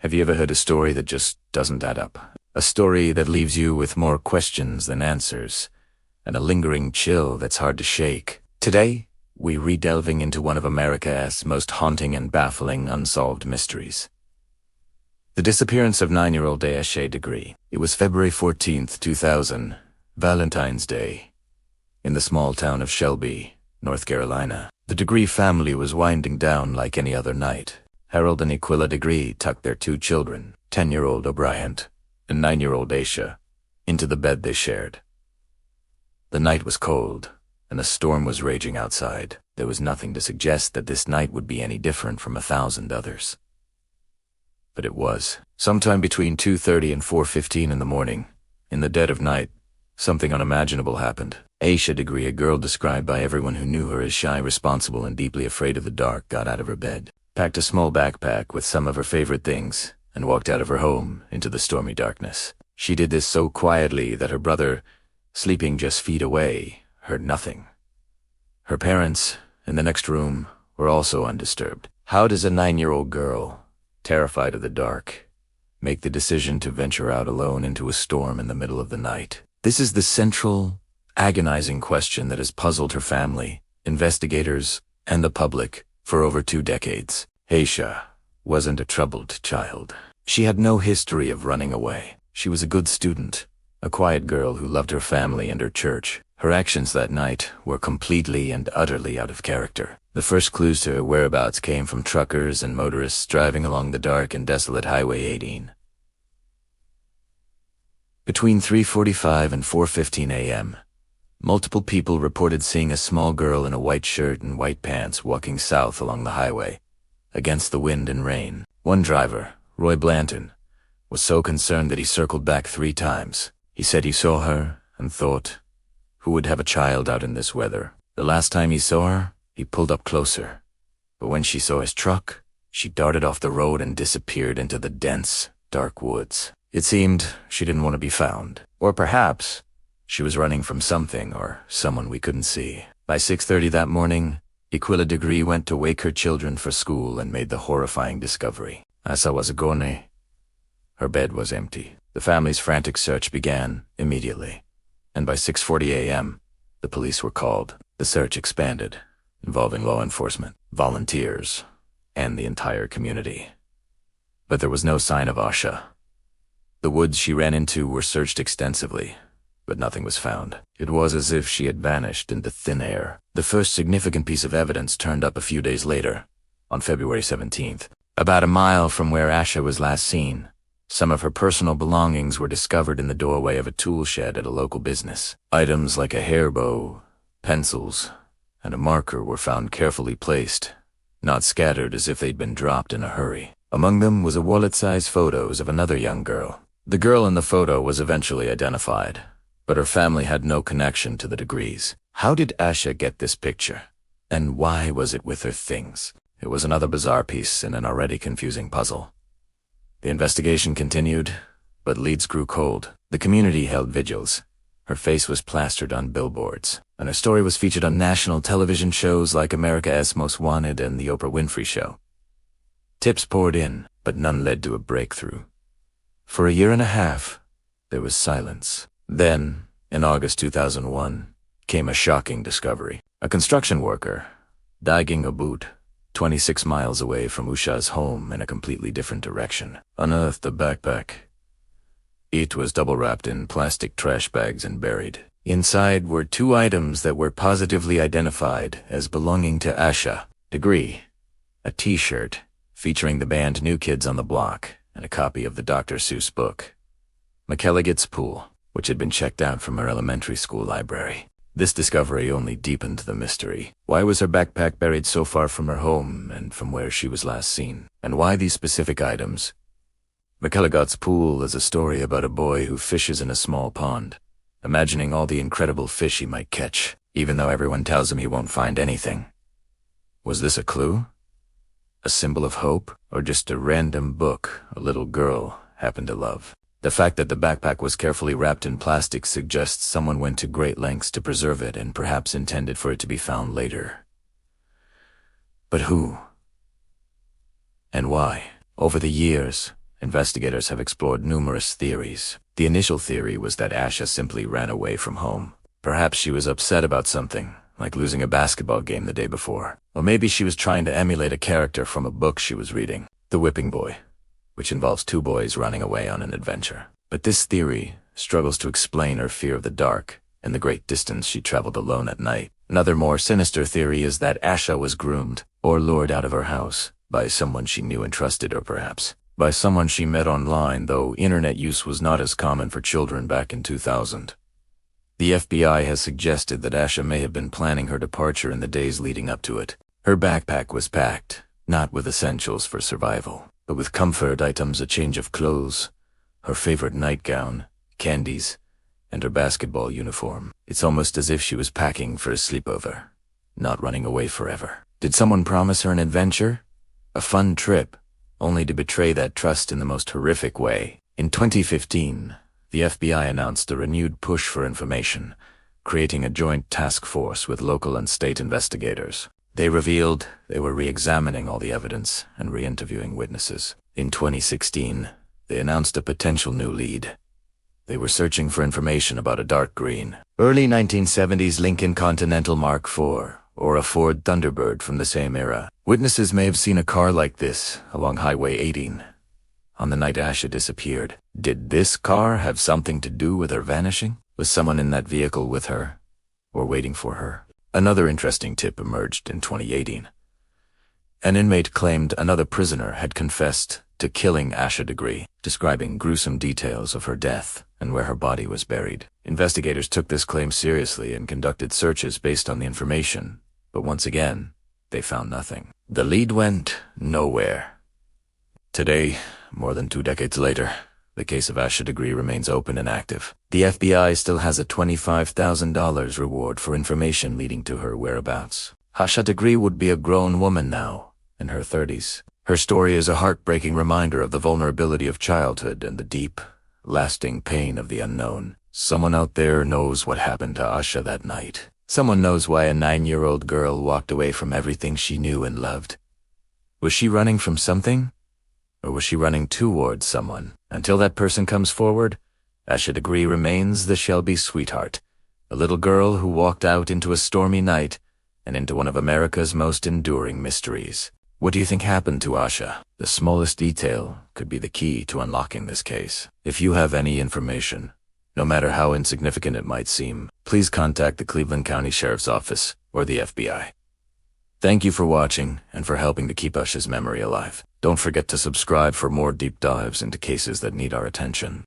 Have you ever heard a story that just doesn't add up? A story that leaves you with more questions than answers, and a lingering chill that's hard to shake. Today, we're re-delving into one of America's most haunting and baffling unsolved mysteries. The disappearance of 9-year-old Asha Degree. It was February 14th, 2000, Valentine's Day, in the small town of Shelby, North Carolina. The Degree family was winding down like any other night. Harold and Aquila Degree tucked their 2 children, 10-year-old O'Brien and 9-year-old Asha, into the bed they shared. The night was cold, and a storm was raging outside. There was nothing to suggest that this night would be any different from 1,000 others. But it was. Sometime between 2:30 and 4:15 in the morning, in the dead of night, something unimaginable happened. Asha Degree, a girl described by everyone who knew her as shy, responsible, and deeply afraid of the dark, got out of her bed, packed a small backpack with some of her favorite things, and walked out of her home into the stormy darkness. She did this so quietly that her brother, sleeping just feet away, heard nothing. Her parents, in the next room, were also undisturbed. How does a 9-year-old girl, terrified of the dark, make the decision to venture out alone into a storm in the middle of the night? This is the central, agonizing question that has puzzled her family, investigators, and the public for over 2 decades. Asha wasn't a troubled child. She had no history of running away. She was a good student, a quiet girl who loved her family and her church. Her actions that night were completely and utterly out of character. The first clues to her whereabouts came from truckers and motorists driving along the dark and desolate Highway 18. Between 3:45 and 4:15 a.m., multiple people reported seeing a small girl in a white shirt and white pants walking south along the highway, against the wind and rain. One driver, Roy Blanton, was so concerned that he circled back 3 times. He said he saw her and thought, who would have a child out in this weather? The last time he saw her, he pulled up closer. But when she saw his truck, she darted off the road and disappeared into the dense, dark woods. It seemed she didn't want to be found. Or perhaps she was running from something or someone we couldn't see. By 6:30 that morning, Aquila Degree went to wake her children for school and made the horrifying discovery. Asa was gone. Her bed was empty. The family's frantic search began immediately, and by 6:40 a.m., the police were called. The search expanded, involving law enforcement, volunteers, and the entire community. But there was no sign of Asha. The woods she ran into were searched extensively, but nothing was found. It was as if she had vanished into thin air. The first significant piece of evidence turned up a few days later, on February 17th. About a mile from where Asha was last seen, some of her personal belongings were discovered in the doorway of a tool shed at a local business. Items like a hair bow, pencils, and a marker were found carefully placed, not scattered as if they'd been dropped in a hurry. Among them was a wallet-sized photos of another young girl. The girl in the photo was eventually identified, but her family had no connection to the Degrees. How did Asha get this picture? And why was it with her things? It was another bizarre piece in an already confusing puzzle. The investigation continued, but leads grew cold. The community held vigils. Her face was plastered on billboards, and her story was featured on national television shows like America's Most Wanted and The Oprah Winfrey Show. Tips poured in, but none led to a breakthrough. For a year and a half, there was silence. Then, in August 2001, came a shocking discovery. A construction worker, digging a boot, 26 miles away from Usha's home in a completely different direction, unearthed a backpack. It was double-wrapped in plastic trash bags and buried. Inside were 2 items that were positively identified as belonging to Asha Degree: a T-shirt featuring the band New Kids on the Block and a copy of the Dr. Seuss book, McElligot's Pool, which had been checked out from her elementary school library. This discovery only deepened the mystery. Why was her backpack buried so far from her home and from where she was last seen? And why these specific items? McElligot's Pool is a story about a boy who fishes in a small pond, imagining all the incredible fish he might catch, even though everyone tells him he won't find anything. Was this a clue? A symbol of hope? Or just a random book a little girl happened to love? The fact that the backpack was carefully wrapped in plastic suggests someone went to great lengths to preserve it and perhaps intended for it to be found later. But who? And why? Over the years, investigators have explored numerous theories. The initial theory was that Asha simply ran away from home. Perhaps she was upset about something, like losing a basketball game the day before. Or maybe she was trying to emulate a character from a book she was reading, The Whipping Boy, which involves two boys running away on an adventure. But this theory struggles to explain her fear of the dark and the great distance she traveled alone at night. Another more sinister theory is that Asha was groomed or lured out of her house by someone she knew and trusted, or perhaps by someone she met online, though internet use was not as common for children back in 2000. The FBI has suggested that Asha may have been planning her departure in the days leading up to it. Her backpack was packed, not with essentials for survival, but with comfort items, a change of clothes, her favorite nightgown, candies, and her basketball uniform. It's almost as if she was packing for a sleepover, not running away forever. Did someone promise her an adventure? A fun trip, only to betray that trust in the most horrific way? In 2015, the FBI announced a renewed push for information, creating a joint task force with local and state investigators. They revealed they were re-examining all the evidence and re-interviewing witnesses. In 2016, they announced a potential new lead. They were searching for information about a dark green, early 1970s Lincoln Continental Mark IV, or a Ford Thunderbird from the same era. Witnesses may have seen a car like this along Highway 18 on the night Asha disappeared. Did this car have something to do with her vanishing? Was someone in that vehicle with her, or waiting for her? Another interesting tip emerged in 2018. An inmate claimed another prisoner had confessed to killing Asha Degree, describing gruesome details of her death and where her body was buried. Investigators took this claim seriously and conducted searches based on the information, but once again, they found nothing. The lead went nowhere. Today, more than 2 decades later, the case of Asha Degree remains open and active. The FBI still has a $25,000 reward for information leading to her whereabouts. Asha Degree would be a grown woman now, in her 30s. Her story is a heartbreaking reminder of the vulnerability of childhood and the deep, lasting pain of the unknown. Someone out there knows what happened to Asha that night. Someone knows why a 9-year-old girl walked away from everything she knew and loved. Was she running from something? Or was she running towards someone? Until that person comes forward, Asha Degree remains the Shelby sweetheart, a little girl who walked out into a stormy night and into one of America's most enduring mysteries. What do you think happened to Asha? The smallest detail could be the key to unlocking this case. If you have any information, no matter how insignificant it might seem, please contact the Cleveland County Sheriff's Office or the FBI. Thank you for watching and for helping to keep Asha's memory alive. Don't forget to subscribe for more deep dives into cases that need our attention.